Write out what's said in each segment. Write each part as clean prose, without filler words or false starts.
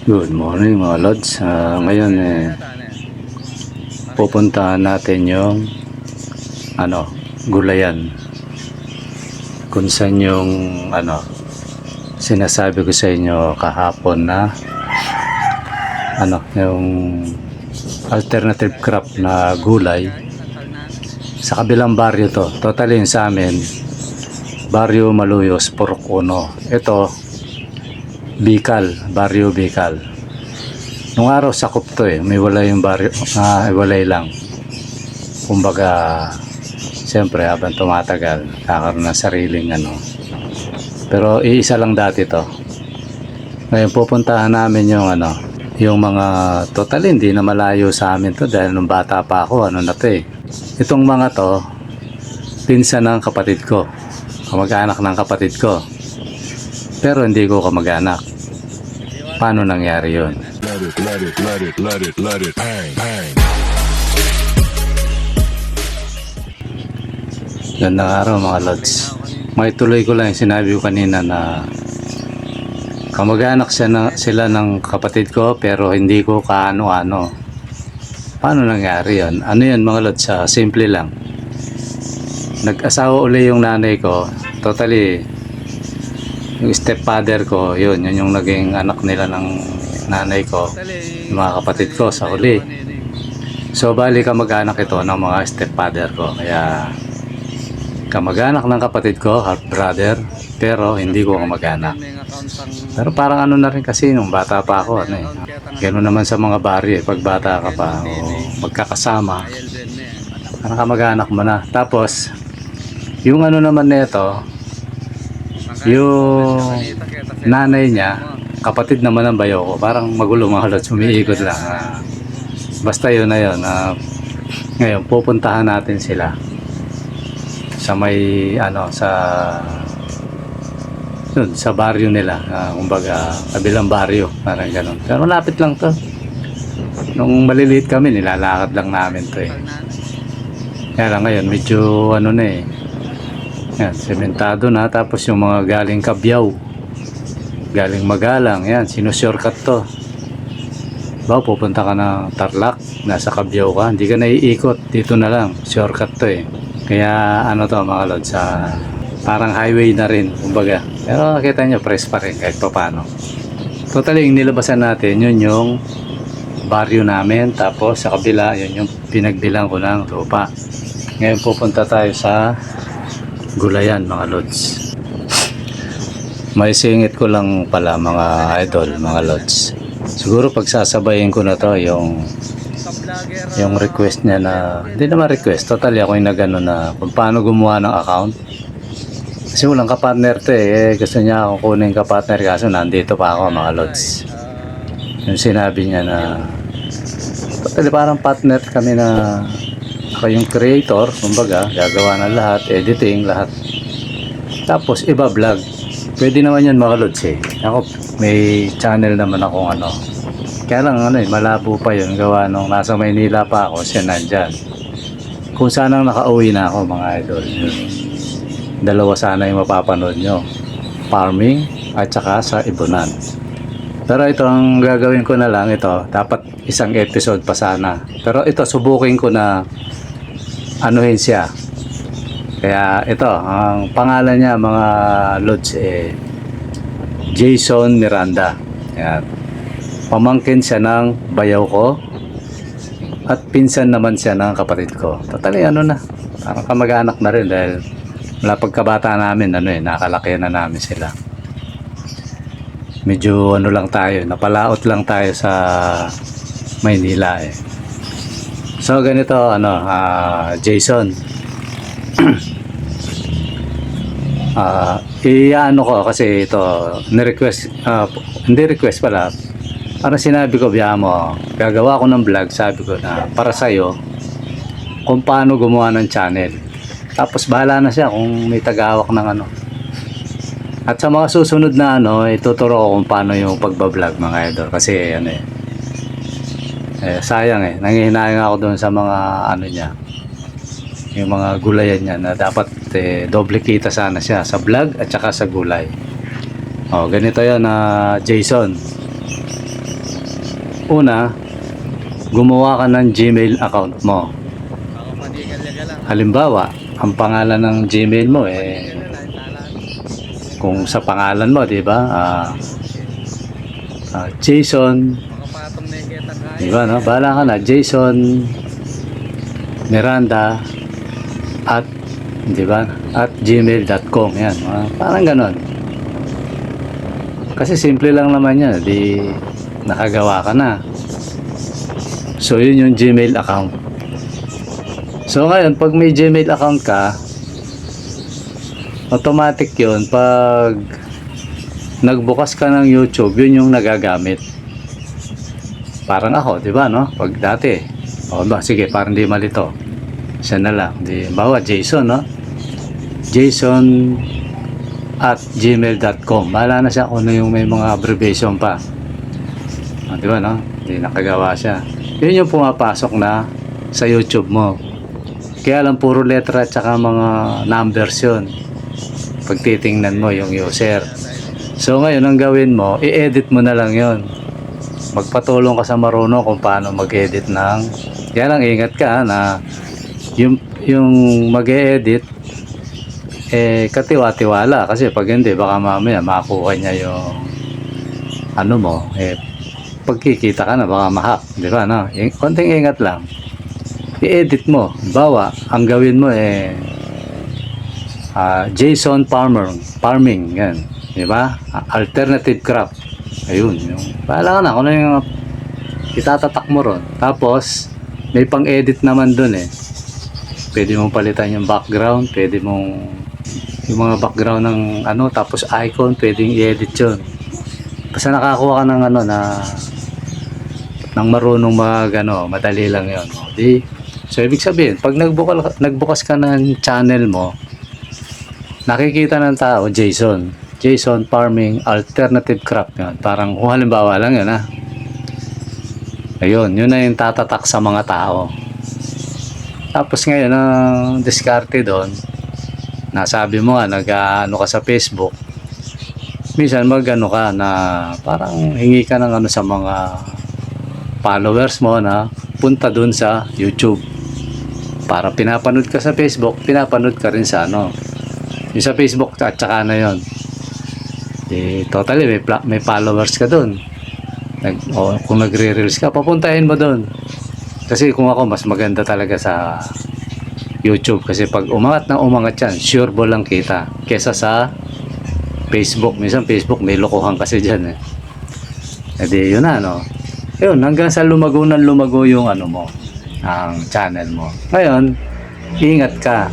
Good morning mga lods. Ngayon pupuntahan natin yung gulayan. Kung saan yung sinasabi ko sa inyo kahapon na yung alternative crop na gulay sa kabilang baryo to. Totally yun sa amin, Baryo Maluyos, Purok Uno. Ito Bicol, Baryo Bicol. Nung araw sakop to may walay yung baryo, walay lang. Kumbaga, siyempre habang tumatagal, kakaroon ng sariling Pero iisa lang dati to. Ngayon pupuntahan namin yung mga total hindi na malayo sa amin to dahil nung bata pa ako, Itong mga to, pinsan ng kapatid ko. Kamag-anak ng kapatid ko. Pero hindi ko kamag-anak. Paano nangyari yun? Let it, bang. Gandang araw mga lods. May tuloy ko lang yung sinabi ko kanina na kamag-anak sila ng kapatid ko pero hindi ko kaano-ano. Paano nangyari yun? Ano yan mga lods? Simple lang. Nag-asawa uli yung nanay ko. Totally yung stepfather ko, yun yung naging anak nila ng nanay ko, yung mga kapatid ko sa huli. So bali kamag-anak ito ng mga stepfather ko. Kaya kamag-anak ng kapatid ko, half brother, pero hindi ko kamag-anak. Pero parang na rin kasi nung bata pa ako, Ganoon naman sa mga baryo, pag bata ka pa, magkakasama, parang kamag-anak mo na. Tapos, yung naman nito, yung nanay niya, kapatid naman ng bayo ko, parang magulo mga lods, umiikot lang. Basta yun na yun. Ngayon, pupuntahan natin sila sa may, sa baryo nila. Kumbaga, kabilang baryo, parang ganun. Pero malapit lang to. Nung maliliit kami, nilalakad lang namin to Kaya lang ngayon, medyo yan, sementado na. Tapos yung mga galing Kabyaw, galing Magalang, yan, sinushortcut to. Pupunta ka ng Tarlac, nasa Kabyaw ka, hindi ka naiikot, dito na lang, shortcut to Kaya to mga lods, parang highway na rin, kumbaga. Pero nakita nyo, press pa rin kahit pa paano. Totally, yung nilabasan natin, yun yung baryo namin. Tapos sa kabila, yun yung pinagbilang ko ng lupa. Ngayon pupunta tayo sa gulayan mga lods. May singit ko lang pala mga idol, mga lods. Siguro pagsasabayin ko na to yung request niya na, hindi naman request, totally ako yung na kung paano gumawa ng account. Kasi walang kapartner to gusto niya akong kunin kapartner kaso nandito pa ako mga lods. Yung sinabi niya na totally parang partner kami na ako yung creator, kumbaga gagawa ng lahat, editing, lahat. Tapos iba vlog. Pwede naman yan mga lods Ako may channel naman akong Kaya lang malabo pa yun gawa nung nasa Maynila pa ako, siya nandyan. Kung sanang nakauwi na ako mga idol. Dalawa sana yung mapapanood nyo, farming at saka sa ibunan. Pero ito ang gagawin ko na lang, ito dapat isang episode pa sana, pero ito subukin ko na anuhin siya. Kaya ito ang pangalan niya mga lods Jason Miranda. Yan. Pamangkin siya ng bayaw ko at pinsan naman siya ng kapatid ko. Totally na parang kamag-anak na rin dahil mula pagkabata namin nakalaki na namin sila. Medyo lang tayo, napalaot lang tayo sa Maynila So ganito Jason. Ko kasi ito ni-request, hindi request pala. Para sinabi ko, biya mo, gagawa ko ng vlog, sabi ko na para sa'yo kung paano gumawa ng channel. Tapos bahala na siya kung may tagahawak ng At sa mga susunod na ituturo ko kung paano yung pagbablog mga idol. Kasi sayang nangihinayang ako doon sa mga niya. Yung mga gulayan niya na dapat doble kita sana siya sa vlog at saka sa gulay. Ganito yan Jason. Una, gumawa ka ng Gmail account mo. Halimbawa, ang pangalan ng Gmail mo kung sa pangalan mo, di ba? Jason, di ba, no? Bahala ka na, Jason Miranda at, di ba, at gmail.com. Yan, parang ganon. Kasi simple lang naman yan, di nakagawa ka na. So yun yung Gmail account. So ngayon, pag may Gmail account ka, automatic yun. Pag nagbukas ka ng YouTube, yun yung nagagamit. Parang ako, di ba, no? Pag dati, sige, parang di malito. Siya na lang. Bawa, Jason, no? Jason at gmail.com. Bahala na siya kung ano yung may mga abbreviation pa. Di ba, no? Hindi nakagawa siya. Yun yung pumapasok na sa YouTube mo. Kaya lang puro letra at saka mga numbers yun. Pag titingnan mo yung user. So ngayon, ang gawin mo, i-edit mo na lang yun. Magpatulong ka sa marunong kung paano mag-edit ng... Kaya lang, ingat ka na yung mag-edit, katiwa-tiwala. Kasi pag hindi, baka mamaya makakuha niya yung ano mo, pagkikita ka na, baka ma-hack. Di ba, no? Konting ingat lang. I-edit mo. Bawa, ang gawin mo Jason Farming, yan. Di ba? Alternative crop. Ayun, yung bahala ka na kung ano yung itatatak mo ron. Tapos may pang-edit naman dun pwede mong palitan yung background, pwede mong yung mga background ng ano, tapos icon, pwedeng i-edit yun. Basta nakakuha ka ng ano ng marunong madali lang yun. So ibig sabihin, pag nagbukas ka ng channel mo, nakikita ng tao, Jason Farming Alternative Crop. Yan. Parang kung halimbawa lang yun, Ayun, yun na yung tatatak sa mga tao. Tapos ngayon, ang diskarte doon, nasabi mo nga, nag-ano ka sa Facebook, minsan mag-ano ka na parang hingi ka ng ano sa mga followers mo na punta doon sa YouTube. Para pinapanood ka sa Facebook, pinapanood ka rin sa ano. Yung sa Facebook at saka na yun. Totally may followers ka doon. Kung nagre-reels ka, papuntahin mo doon. Kasi kung ako, mas maganda talaga sa YouTube. Kasi pag umangat na umangat yan, sure ball lang kita. Kesa sa Facebook. Minsan Facebook, may lokohan kasi dyan yun na, no? Yun, hanggang sa lumago yung ano mo, ang channel mo. Ngayon, ingat ka.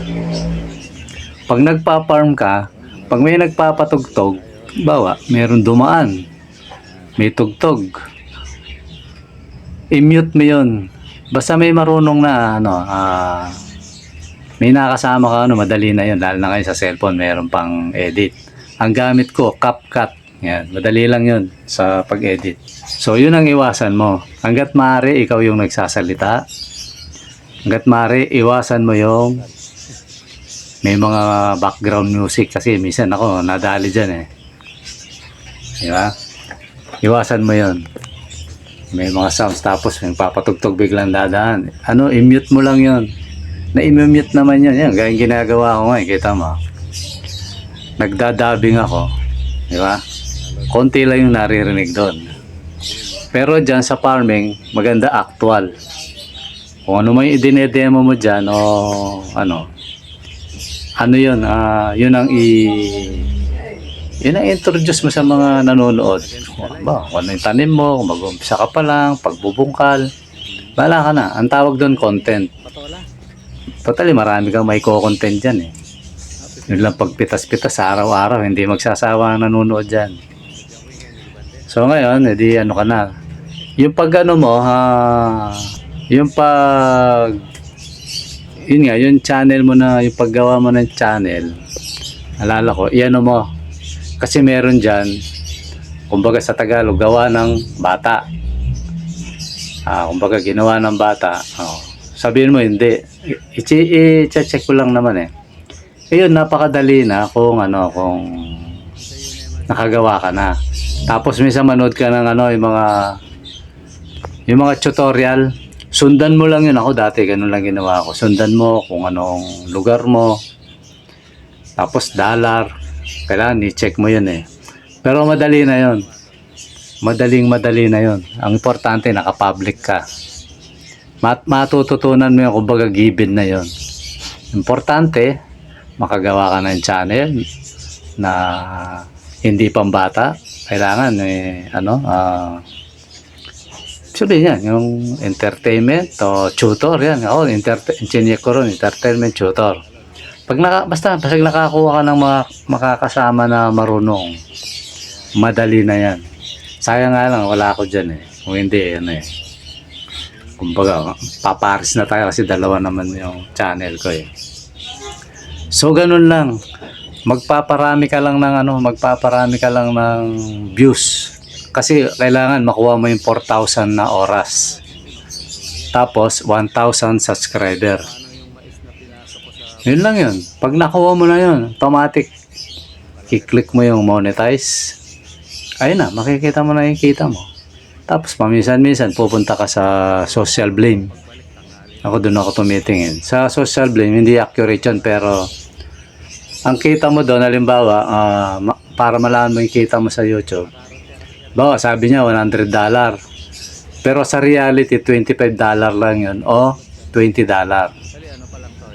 Pag nagpa-farm ka, pag may nagpapatugtog, bawa, meron dumaan, may tugtog, i-mute mo yun. Basta may marunong na may nakasama ka, madali na yun, lalo na kayo sa cellphone, meron pang edit. Ang gamit ko, CapCut. Yan, madali lang yun sa pag-edit. So yun ang iwasan mo. Hanggat maaari, ikaw yung nagsasalita. Hanggat maaari, iwasan mo yung may mga background music. Kasi minsan ako, nadali dyan diba? Iwasan mo yun. May mga sounds, tapos may papatugtog biglang dadaan. I-mute mo lang yun. Na-i-mute naman yun. Yan, gaya ginagawa ko ngayon, kita mo. Nagdadabing ako. Diba? Konti lang yung naririnig doon. Pero dyan sa farming, maganda actual. Kung ano may idinedemo mo dyan o yun, yun ang introduce mo sa mga nanonood. Kung ano yung tanim mo, kung mag-umpisa ka pa lang, pagbubungkal, bahala ka na. Ang tawag doon, content. Totally, marami kang may co-content dyan Yun lang, pagpitas-pitas sa araw-araw, hindi magsasawa ang nanonood dyan. So ngayon, ano ka na. Yung pag mo, yung channel mo na, yung paggawa mo ng channel, alala ko, mo. Kasi meron dyan, kumbaga sa Tagalog, gawa ng bata. Kumbaga ginawa ng bata. Sabihin mo, hindi. I-check ko lang naman Ayun, napakadali na kung nakagawa ka na. Tapos minsan manood ka ng yung mga Yung mga tutorial, sundan mo lang yun. Ako dati, ganun lang ginawa ko. Sundan mo kung anong lugar mo. Tapos dollar. Kailangan i-check mo yun eh. Pero madali na yun. Madali na yun. Ang importante, nakapublic ka. Matututunan mo yun, kumbaga given na yun. Importante, makagawa ka ng channel na hindi pambata. Kailangan sabihin yan, yung entertainment o tutor yan. Ako, engineer ko ron, entertainment tutor. Basta nakakuha ka ng mga makakasama na marunong, madali na yan. Sayang nga lang, wala ako dyan eh. Kung hindi, kumbaga, paparis na tayo kasi dalawa naman yung channel ko eh. So, ganun lang. Magpaparami ka lang ng views. Kasi kailangan makuha mo yung 4,000 na oras. Tapos, 1,000 subscriber. Yun lang yun. Pag nakuha mo na yun, automatic, i-click mo yung monetize. Ayun na, makikita mo na yung kita mo. Tapos, paminsan-minsan, pupunta ka sa social blame. Doon ako tumitingin. Sa social blame, hindi accurate yun, pero ang kita mo doon, halimbawa, para malaman mo yung kita mo sa YouTube, bawa, sabi niya $100. Pero sa reality, $25 lang yun o $20.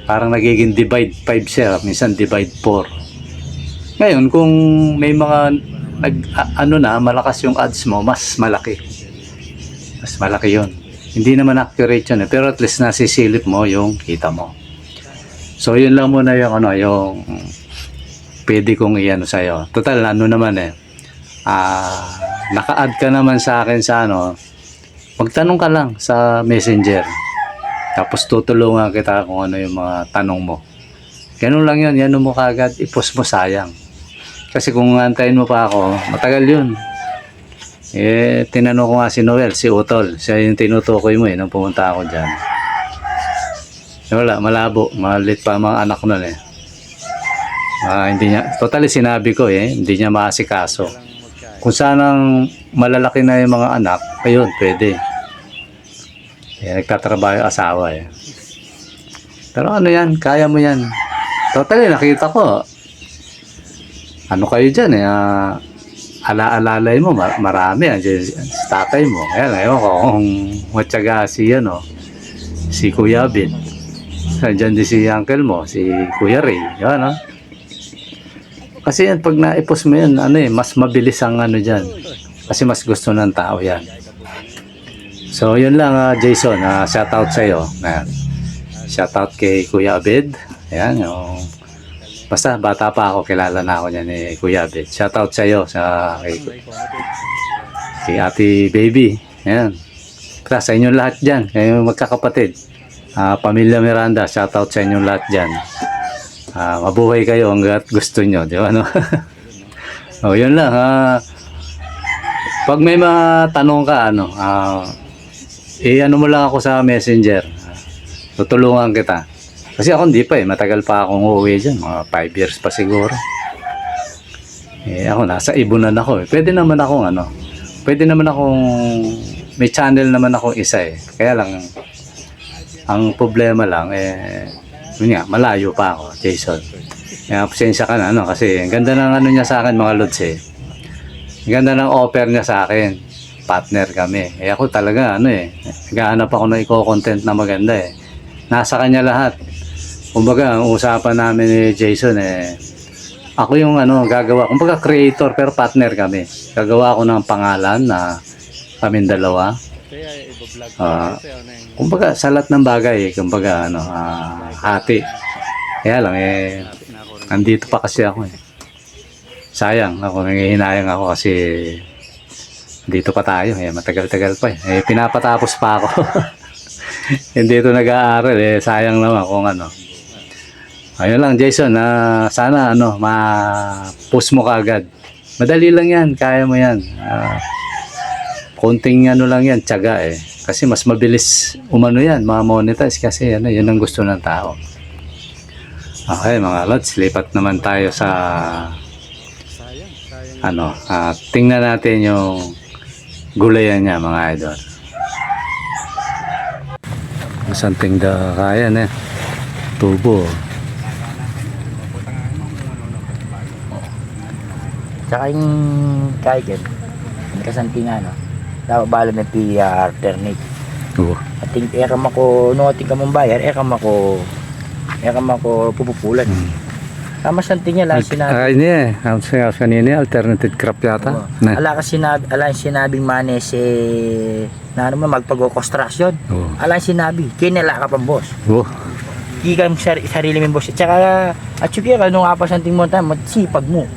Parang nagiging divide 5 siya, minsan divide 4. Ngayon, kung may mga malakas yung ads mo, mas malaki. Mas malaki yun. Hindi naman accurate yun pero at least nasisilip mo yung kita mo. So, yun lang muna yung pwede kong sa'yo. Total, naman naka-add ka naman sa akin sa magtanong ka lang sa Messenger. Tapos tutulungan kita kung ano yung mga tanong mo. Ganun lang yun. Yan mo kagad. I-post mo, sayang. Kasi kung antayin mo pa ako, matagal yun. Tinanong ko nga si Noel, si Utol. Siya yung tinutukoy mo nung pumunta ako dyan. Wala, malabo. Malit pa mga anak nun hindi niya, totally sinabi ko hindi niya maasikaso. Kung sanang malalaki na yung mga anak, ayun, pwede. Nagtatrabaho yung asawa Pero yan, kaya mo yan. Totally, nakita ko. Kayo dyan ala-alalay mo, marami sa tatay mo. Ngayon ko kung matyaga si Kuya Ben. Diyan din si uncle mo, si Kuya Ray. Yan Kasi yan, pag na-post mo yan, mas mabilis ang dyan. Kasi mas gusto ng tao yan. So, yun lang, Jason. Shoutout sa'yo. Shoutout kay Kuya Abed. Ayan, basta, bata pa ako, kilala na ako niya ni Kuya Abed. Shoutout sa'yo, kay Ate Baby. Ayan. Basta, sa inyong lahat dyan, kayo magkakapatid. Pamilya Miranda, shoutout sa inyong lahat dyan. Mabuhay kayo hanggat gusto nyo, di ba, yun lang, pag may matanong ka, mo lang ako sa Messenger. Tutulungan kita. Kasi ako hindi pa matagal pa akong uuwi dyan, mga 5 years pa siguro. Ako nasa Ibunan ako Pwede naman akong may channel naman akong isa Kaya lang, ang problema lang yun nga, malayo pa ako, Jason. Pasensya ka na, kasi ang ganda ng niya sa akin, mga lods Ang ganda ng offer niya sa akin. Partner kami. Ako talaga, naghahanap ako ng i-content na maganda Nasa kanya lahat. Kumbaga, ang usapan namin ni Jason ako yung gagawa. Kumbaga, creator, pero partner kami. Gagawa ako ng pangalan na kaming dalawa. Kumbaga, sa lahat ng bagay, kumbaga, hati. Kaya lang, andito pa kasi ako Sayang, nangihinayang ako kasi dito pa tayo, matagal-tagal pa pinapatapos pa ako. Hindi ito nag-aaral, sayang naman kung Ayun lang, Jason, sana ma-post mo kaagad. Madali lang yan, kaya mo yan. Konting lang yan, tiyaga Kasi mas mabilis yan, ma-monetize kasi yun ang gusto ng tao. Okay, mga lods, lipat naman tayo sa tingnan natin yung gulayan niya, mga idol. Kasanting da kaya na. Tubo. Tsaka yung kaigan, yung kasantingan, no? Dapat bala na alternate. Oo. Ating ekam ako, no ating kamong bayar, ekam ako pupupulan. Tama santing niya lang sinabi. Ay niya, ang sayo kanina alternative crop yata. Na. Ala sinabing manes na ano man magpag-construction. Ala sinabi, kinala ka pang boss. Oo. Ikam sarili mo boss. Tsaka at syuki ka nung apas santing mo sipag mo.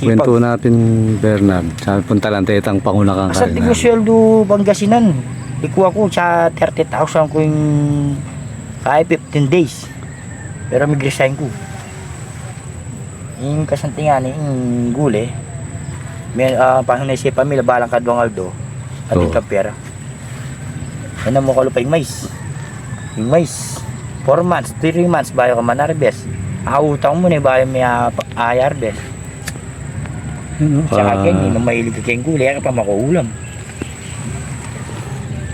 Kwento natin Bernard. Sabi punta lang tayo itang panguna kang Sa tingin sweldo Pangasinan. Ikuha ko sa 30,000 ko yung kaya 15 days. Pero mag-resign ko. Yung kasantingan yung guli. May pang naisip pamilya balang kadwang Aldo. At yung pera. Yan ang mukha lupa yung mais. Yung mais. 4 months, 3 months bayo ka manarbes. Utang mo na bayo may ayarbes. Tsaka ganyan, nung mahilig ka kayong gulay, ka pa makuulam.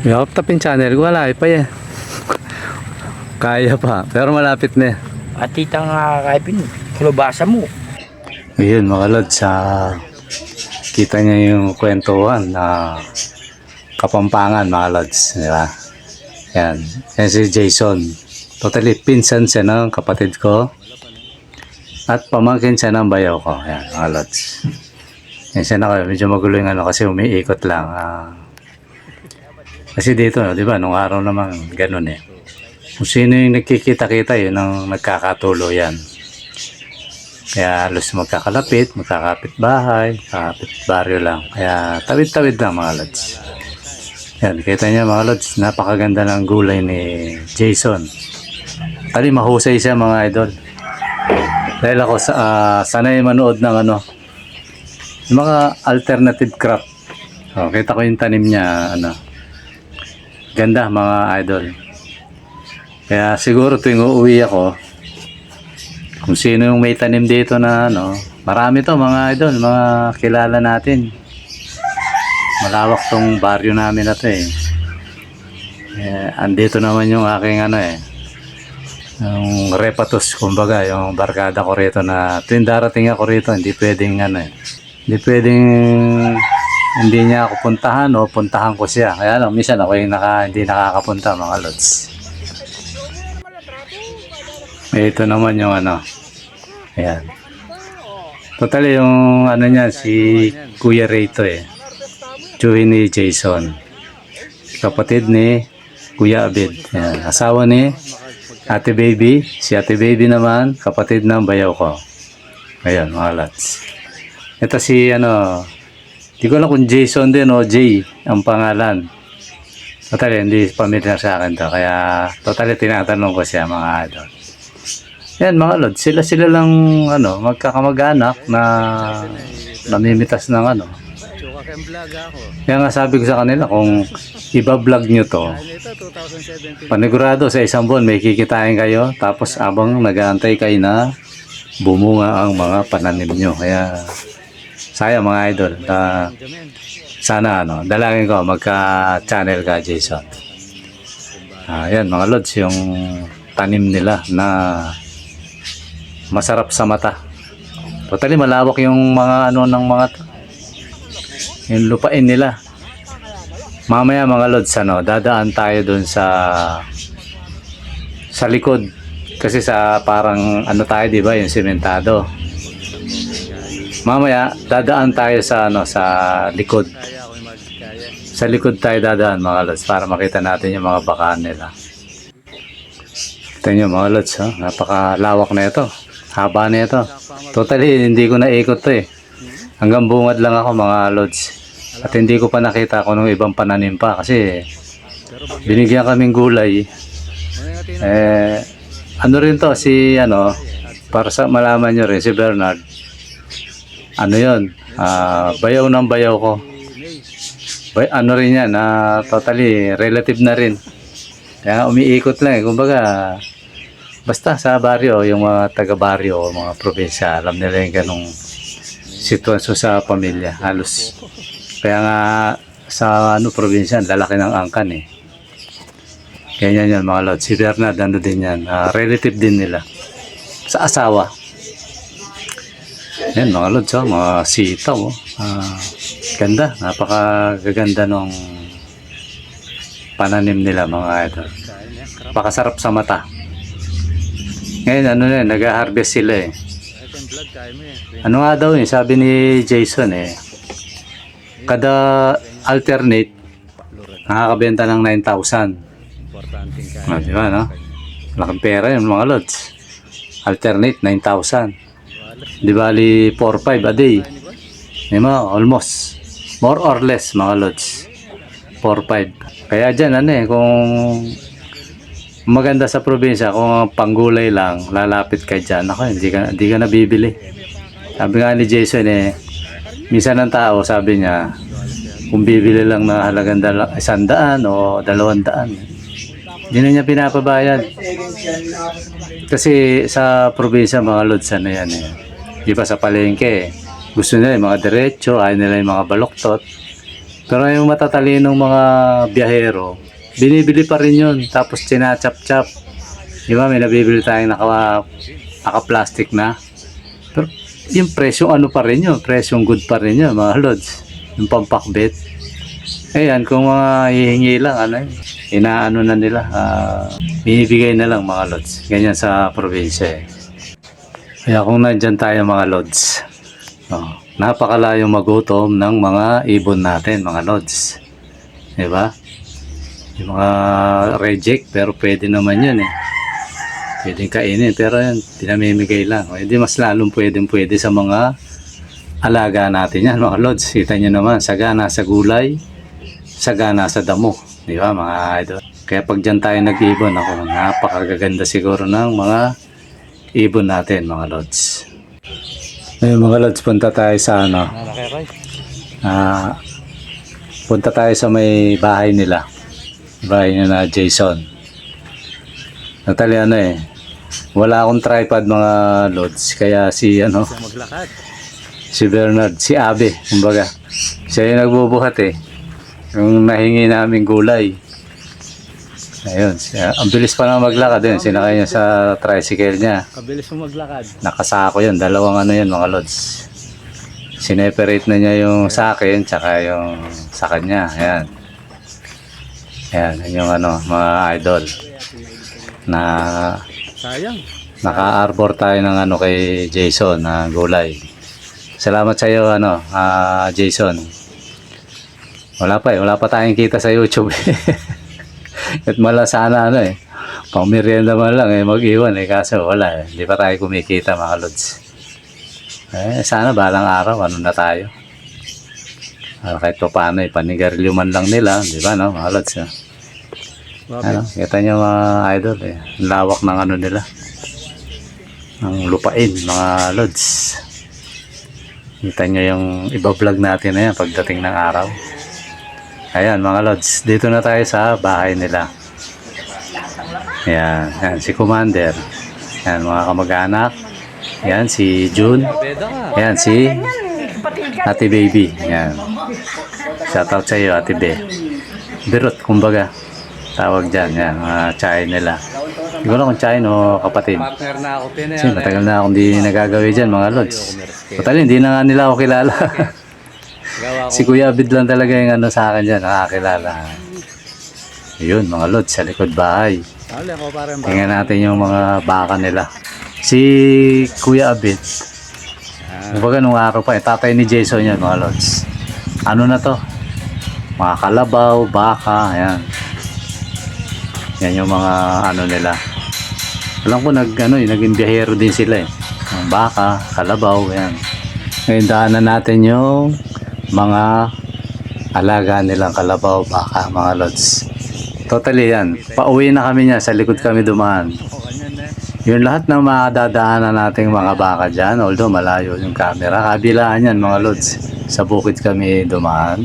Yakap tapin channel ko, wala pa yan. Kaya pa, pero malapit na. At titang kaipin, kulubasa mo. Ayun mga lods, kita niya yung kwentuhan na Kapampangan mga lods, di ba? Yan, yan si Jason. Totally pinsan siya ng kapatid ko at pamangkin siya ng bayaw ko. Yan mga lods. Yan siya na kayo, medyo magulo yung kasi umiikot lang. Kasi dito, di ba, nung araw naman ganun eh. Kung sino yung nagkikita-kita, yun ang nagkakatulo yan. Kaya halos magkakapit bahay, kakapit baryo lang. Kaya tawid-tawid lang mga lods. Yan, kita niya mga lods, napakaganda ng gulay ni Jason. Tali, mahusay siya mga idol. Dahil ako sanay manood ng yung mga alternative crop. Kita ko yung tanim niya, ganda mga idol. Kaya siguro tuwing uuwi ako, kung sino yung may tanim dito na marami to mga idol, mga kilala natin. Malawak tong baryo namin na to eh. Andito naman yung aking yung repatos, kumbaga, yung barkada ko rito na tuwing darating ako rito, hindi pwedeng hindi pwedeng hindi niya ako puntahan o puntahan ko siya. Kaya lang, minsan ako yung hindi nakakapunta mga lods. Ito naman yung ayan. Totally yung niya, si Kuya Rito eh. Tsuhin ni Jason. Kapatid ni Kuya Abid. Ayan. Asawa ni Ate Baby. Si Ate Baby naman, kapatid ng bayaw ko. Ayan mga lods. Ito si di ko alam kung Jason din o Jay ang pangalan. Totally hindi familiar sa akin to. Kaya totally tinatanong ko siya mga idol. Yan mga lods, sila lang magkakamag-anak na namimitas ng Kaya nga sabi ko sa kanila, kung iba-vlog nyo to, panigurado sa isang buwan may kikitain kayo, tapos abang nag-aantay kayo na bumunga ang mga pananim nyo. Kaya sayang mga idol, sana dalangin ko magka-channel ka Jason. Yan mga lods, yung tanim nila na masarap sa mata. Totally malawak yung mga ng mga yung lupain nila. Mamaya mga lods dadaan tayo dun sa likod kasi sa parang tayo di ba yung sementado. Mamaya dadaan tayo sa sa likod. Sa likod tayo dadaan mga lods para makita natin yung mga bakaan nila. Ito nyo mga lods, napakalawak na ito. Haba na ito. Totally hindi ko naikot to eh. Hanggang bungad lang ako mga lods. At hindi ko pa nakita kung anong ibang pananim pa kasi binigyan kaming gulay. Rin to si para sa malaman nyo rin si Bernard. Yon? Bayaw ng bayaw ko. Rin yan, totally relative na rin. Kaya umiikot lang kumbaga basta sa baryo, yung mga taga-baryo, mga probinsya, alam nila yung ganong sitwasyon sa pamilya, halos. Kaya nga sa probinsya, lalaki ng angkan eh. Ganyan yan mga lods. Si Bernard, ano din yan. Relative din nila. Sa asawa. Yan mga lods, oh, mga sitaw. Oh. Ganda. Napakaganda nung pananim nila mga idol. Pakasarap sa mata. Ngayon, ano na, nag-harvest sila eh. Ano nga daw eh, sabi ni Jason eh, kada alternate, nakakabenta ng 9,000. Di ba, no? Malaking pera yun mga lods. Alternate, 9,000. Di bali, 4-5 a day. Di ba, almost. More or less mga lods. 4-5. Kaya dyan, ano eh, kung maganda sa probinsya, kung panggulay lang, lalapit ka dyan, ako, hindi ka nabibili. Sabi nga ni Jason eh, minsan ng tao, sabi niya, kung bibili lang na halagang 100 o 200, hindi na niya pinapabayad. Kasi sa probinsya, mga lods, ano yan eh. Di ba sa palengke, gusto nila yung mga diretso, ayaw nila yung mga baloktot. Pero yung matatalinong mga biyahero, binibili pa rin yun. Tapos tinachap-chap. Di ba, may nabibili tayong naka-plastic na. Pero yung presyong ano pa rin yun, presyong good pa rin yun, mga lods. Yung pampakbet. Ayan, kung mga hihingi lang, ano yun, inaano na nila, binibigay na lang mga lods. Ganyan sa probinsya eh. Kaya kung nandyan tayo mga lods, napakalayong magutom ng mga ibon natin, mga lods. Diba? Yung mga reject, pero pwede naman yun eh. Pwedeng kainin, pero yun, pinamimigay lang. O, hindi mas lalong pwede sa mga alaga natin yan, mga lods. Kita nyo naman, sagana sa gulay, sagana sa damo. Di ba, mga idol? Kaya pag dyan tayo nag-ibon, ako, napakagaganda siguro ng mga ibon natin, mga lods. Ngayon, mga lods, punta tayo sa ano. Punta tayo sa may bahay nila. Bahay niya na Jason. Natali ano eh. Wala akong tripod mga lods. Kaya si ano. Si Bernard. Si Abe. Kumbaga. Siya yung nagbubuhat eh. Yung nahingi namin gulay. Ayun. Ang bilis pa na maglakad din. Sinakay niya sa tricycle niya. Kabilis mo maglakad. Nakasako yun. Dalawang ano yun mga lods. Sineperate na niya yung sa akin. Tsaka yung sa kanya. Ayan. Ayan, yun yung ano, mga idol na Sayang. naka-arbor tayo ng ano kay Jason na gulay. Salamat sa iyo ano, Jason. Wala pa tayong kita sa YouTube. At mala sana ano eh, pang merienda man lang eh, mag-iwan eh, kaso wala eh, hindi pa tayo kumikita mga lods. Sana balang araw, ano na tayo. Kahit pa paano eh, panigarilyo man lang nila, di ba no, mga lods eh. Ano, kita nyo mga idol eh, lawak ng ano nila, ng lupain mga lods. Kita nyo yung iba-vlog natin na yan pagdating ng araw. Ayan mga lods, dito na tayo sa bahay nila. Ayan, ayan si Commander. Ayan mga kamag-anak. Ayan si June. Ayan si Ate Baby. Ayan. Shoutout sa iyo Ate Be. Birot kumbaga. Tawag dyan, yan, mga chay nila. Hindi ko lang kung chay o kapatid. Partner na ako. Kasi matagal na akong di nagagawin dyan, mga lods. Total, hindi na nga nila ako kilala. Si Kuya Abid lang talaga yung ano sa akin dyan, nakakilala. Yun, mga lods, sa likod bahay. Tingnan natin yung mga baka nila. Si Kuya Abid, kumbaga nung araw pa, tatay ni Jason yan, mga lods. Ano na to? Mga kalabaw, baka, ayan. Yan yung mga ano nila. Alam ko naging biyahero din sila eh. Ang baka, kalabaw, yan. Ngayon daanan natin yung mga alaga nilang kalabaw, baka, mga lods. Totally yan. Pauwi na kami niya, sa likod kami dumaan. Yung lahat ng madadaanan nating mga baka dyan, although malayo yung camera, kabilaan yan mga lods. Sa bukid kami dumaan.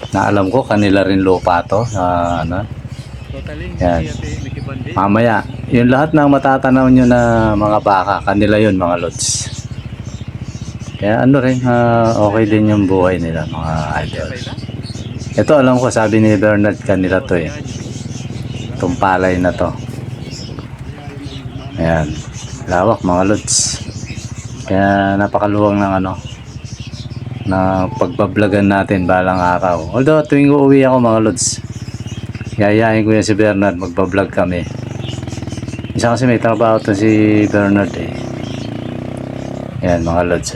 Na alam ko kanila rin lupa to. Yan. Mamaya, yung lahat ng matatanaw nyo na mga baka, kanila yun mga lods. Kaya ano rin, okay din yung buhay nila mga idol. Ito alam ko, sabi ni Bernard kanila to eh. Itong palay na to. Ayan. Lawak mga lods. Kaya napakaluwang ng ano, na pagbablagan natin balang araw. Although tuwing uuwi ako mga lods, yayain ko yan si Bernard, magbablog kami. Isa kasi may trabaho to si Bernard eh. Yan mga lods.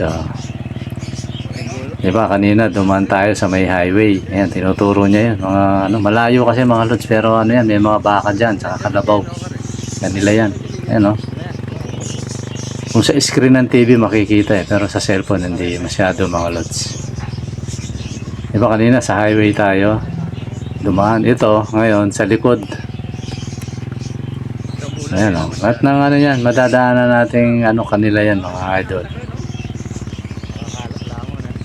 Diba kanina dumaan tayo sa may highway. Ayan, tinuturo niya yun. Mga, ano, malayo kasi mga lods, pero ano yan, may mga baka dyan, saka kalabaw. Kanila yan. Ayan o. Kung sa screen ng TV makikita eh, pero sa cellphone hindi masyado mga lods. Diba kanina sa highway tayo, dumaan. Ito ngayon sa likod. Ayan o. At nang ano yan, madadaanan nating ano kanila yan mga idol.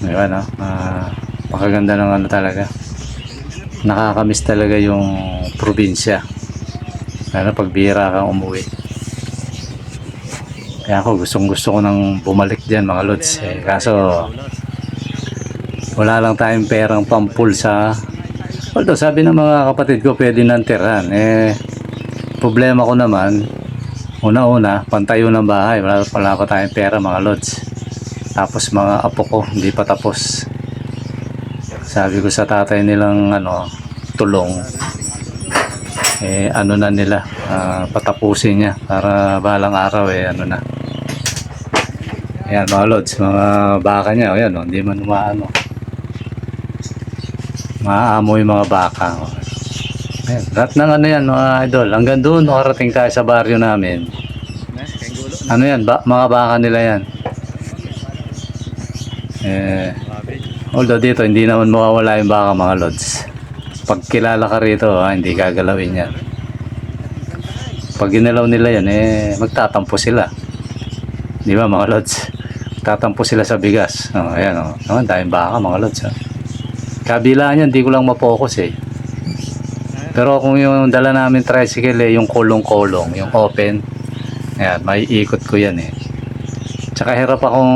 Diba no? Pakaganda ng ano talaga. Nakakamiss talaga yung probinsya. Lalo pag bihira kang umuwi. Kaya ako gusto ko nang bumalik dyan mga lods eh. Kaso wala lang tayong perang pampul sa, although sabi ng mga kapatid ko pwede nang tirahan eh. Problema ko naman, una pantayo ng bahay, wala pa tayong pera mga lods. Tapos mga apo ko hindi pa tapos. Sabi ko sa tatay nilang ano, tulong eh ano na nila, patapusin niya para balang araw eh ano na. Ayan mga lods, mga baka niya, ayan o, hindi man umaano. Maaamo yung mga baka. Ayan, lahat ng ano yan mga idol, hanggang doon nakarating tayo sa baryo namin. Ano yan, mga baka nila yan. Although dito hindi naman mawawala yung baka mga lods. Pag kilala ka rito, hindi gagalawin yan. Pag ginalaw nila yan, magtatampo sila. Di ba mga lods? Tatampo sila sa bigas. Ayan o. Naman, tayong baka mga lods. Kabila niyan, di ko lang mapokus eh. Pero kung yung dala namin tricycle yung kulong-kulong, yung open, ayan, may ikot ko yan eh. Tsaka hirap akong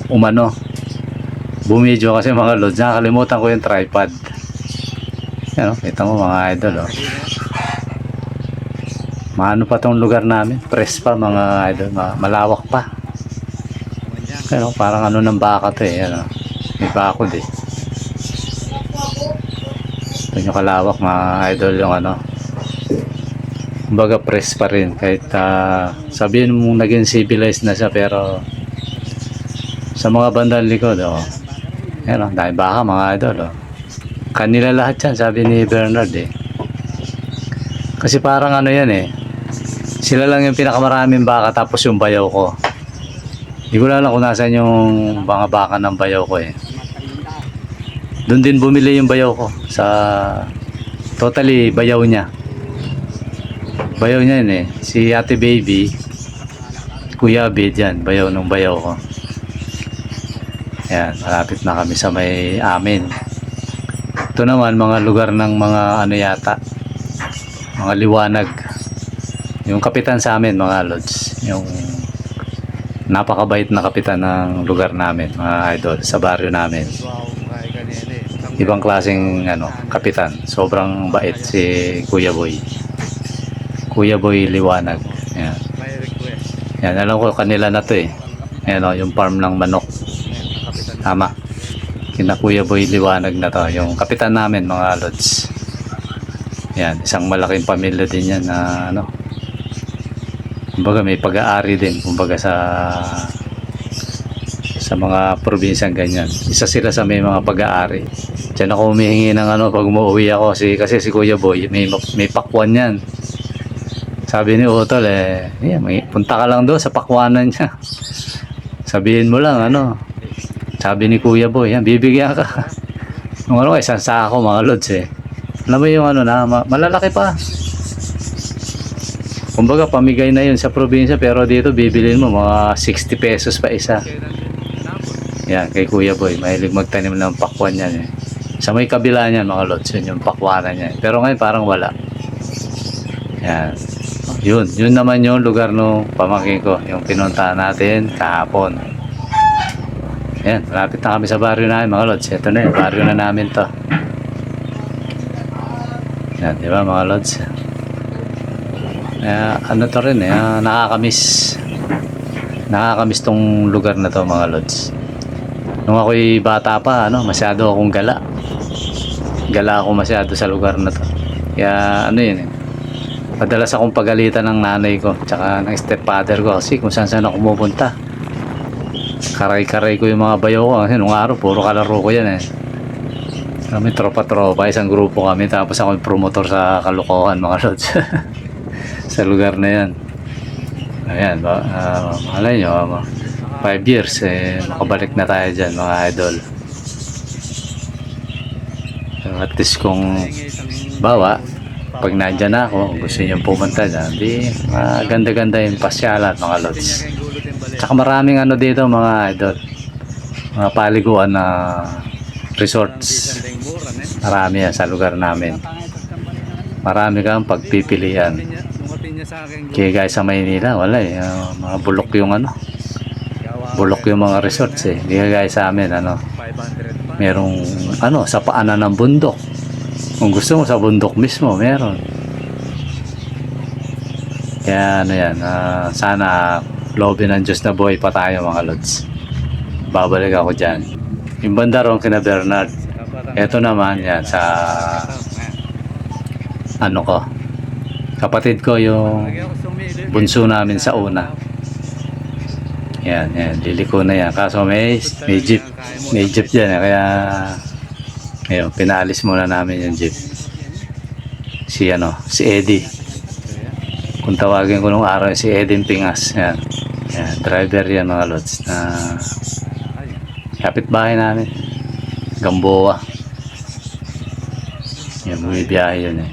umano. Bumidyo kasi mga lods. Nakakalimutan ko yung tripod. Ayan o, kita mo mga idol o. Maano pa tong lugar namin, press pa mga idol, malawak pa. Pero parang ano ng baka to eh, ano. May bakod eh. Ito yung kalawak mga idol yung ano. Kumbaga press pa rin kahit sabihin mong naging civilized na siya, pero sa mga bandang likod ayan o, dahil baka mga idol kanila lahat yan, sabi ni Bernard eh. Kasi parang ano yan eh, sila lang yung pinakamaraming baka tapos yung bayaw ko. Hindi ko lang kung nasan yung mga baka ng bayaw ko eh. Doon din bumili yung bayaw ko sa totally bayaw niya. Bayaw niya yun eh. Si Ate Baby, Kuya Bid yan, bayaw ng bayaw ko. Ayan, malapit na kami sa may amin. Ito naman mga lugar ng mga ano yata, mga liwanag. Yung kapitan sa amin mga lods, yung napakabait na kapitan ng lugar namin mga idol, sa baryo namin. Ibang klaseng ano, kapitan, sobrang bait si Kuya Boy. Kuya Boy Liwanag. Ayan. Yan, alam ko kanila na to eh. Ayan o, yung farm ng manok. Tama. Kina Kuya Boy Liwanag na to, yung kapitan namin mga lods. Yan, isang malaking pamilya din yan na ano, kumbaga may pag-aari din kumbaga sa mga probinsyang ganyan. Isa sila sa may mga pag-aari. Diyan ako humihingi ng ano pag umuwi ako kasi si Kuya Boy may pakwan yan. Sabi ni Utol punta ka lang doon sa pakwanan niya. Sabihin mo lang ano. Sabi ni Kuya Boy, bibigyan ka. Nung ano isang sako mga lods eh. Alam mo yung ano na malalaki pa. Kumbaga pamigay na yun sa probinsya, pero dito bibilin mo mga 60 pesos pa isa. Yan, kay Kuya Boy, mahilig magtanim ng pakwan yan eh. Sa may kabila niyan mga lods, yun yung pakwanan niya. Pero ngayon parang wala. Yan. Yun naman yung lugar nung pamangkin ko, yung pinuntahan natin kahapon. Yan, malapit na kami sa baryo namin mga lods. Ito na yun, baryo na namin to. Yan, di ba mga lods? ano to rin nakakamiss. Nakakamiss tong lugar na to mga lods. Nung ako'y bata pa, masyado akong gala. Gala ako masyado sa lugar na to. Kaya yun madalas akong pagalitan ng nanay ko tsaka ng stepfather ko kasi kung saan ako pumupunta. Karay-karay ko yung mga bayaw ko kasi nung araw puro kalaro ko yan Kami tropa-tropa, isang grupo kami tapos ako yung promotor sa Kalokohan mga lods. Sa lugar na yan. Ayan, malay nyo 5 years makabalik na tayo dyan mga idol. So, at least kung bawa pag nandyan na ako gusto nyo pumunta dyan di ganda-ganda yung pasyalan mga lods. Tsaka maraming dito mga idol, mga paliguan na resorts. Marami yan sa lugar namin. Marami kang pagpipilian. Kaya guys sa Maynila wala mga bulok yung bulok yung mga resorts Hindi guys sa amin merong sa paanan ng bundok. Kung gusto mo sa bundok mismo meron. Kaya yan sana loobin ng Diyos na buhay pa tayo mga lods. Babalik ako dyan. Yung banda ron kina Bernard. Ito naman yan sa ko. Kapatid ko yung bunso namin sa una. Yan, liliko na yan. Kaso may jeep. May jeep dyan kaya ayun, pinalis muna namin yung jeep. Si Eddie. Kung tawagin ko nung araw si Eddie Pingas. Yan, driver yan mga lods na kapitbahay namin. Gamboa. Yan, bumibiyahe yun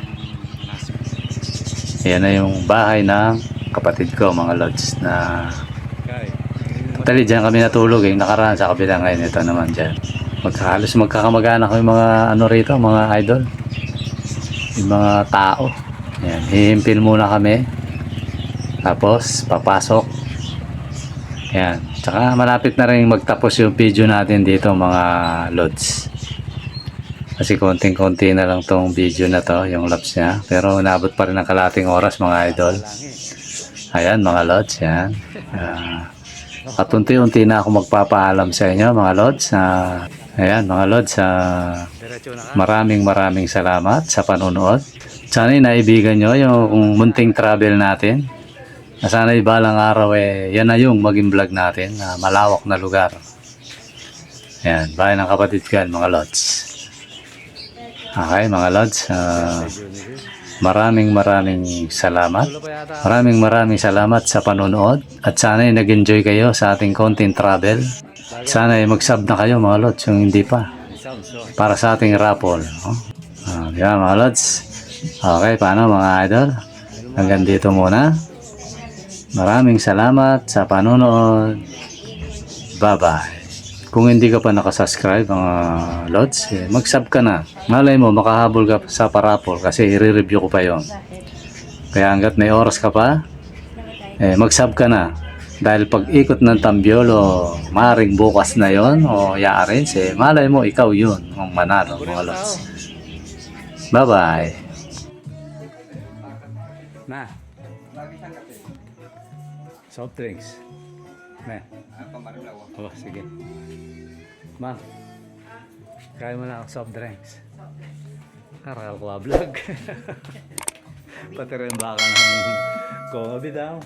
Yan na yung bahay ng kapatid ko mga lods na totally dyan kami natulog nakaraan sa kabila ngayon. Ito naman dyan halos magkakamag-anak ko yung mga rito mga idol, yung mga tao. Yan, hihimpil muna kami tapos papasok. Yan, tsaka malapit na rin magtapos yung video natin dito mga lods kasi konting-konti na lang tong video na to yung laps nya pero nabot pa rin ng kalating oras mga idol. Ayan mga lods yan. At unti-unti na ako magpapaalam sa inyo mga lods. Ayan mga lods, maraming salamat sa panonood. Sana naibigan nyo yung munting travel natin. Sana balang araw yan na yung maging vlog natin na malawak na lugar. Ayan, bahay ng kapatid ko yan mga lods. Okay mga lods, maraming salamat. Maraming salamat sa panonood at sana nag-enjoy kayo sa ating content travel. Sana mag-sub na kayo mga lods yung hindi pa para sa ating raffle. Yan mga lods. Okay, paano mga idol? Hanggang dito muna. Maraming salamat sa panonood. Bye-bye. Kung hindi ka pa nakasubscribe mga lods, mag-sub ka na. Malay mo, makahabol ka sa parapol kasi i-review ko pa yon. Kaya hanggat may oras ka pa, mag-sub ka na. Dahil pag ikot ng Tambiolo, maaaring bukas na yon o yaarin, malay mo, ikaw yun ang manalo mga lods. Bye-bye. Na. Soft drinks. Na. Oh, sige. Ma, kaya mo na ako soft drinks. Karal ko vlog. Pati rin baka ng kobe daw.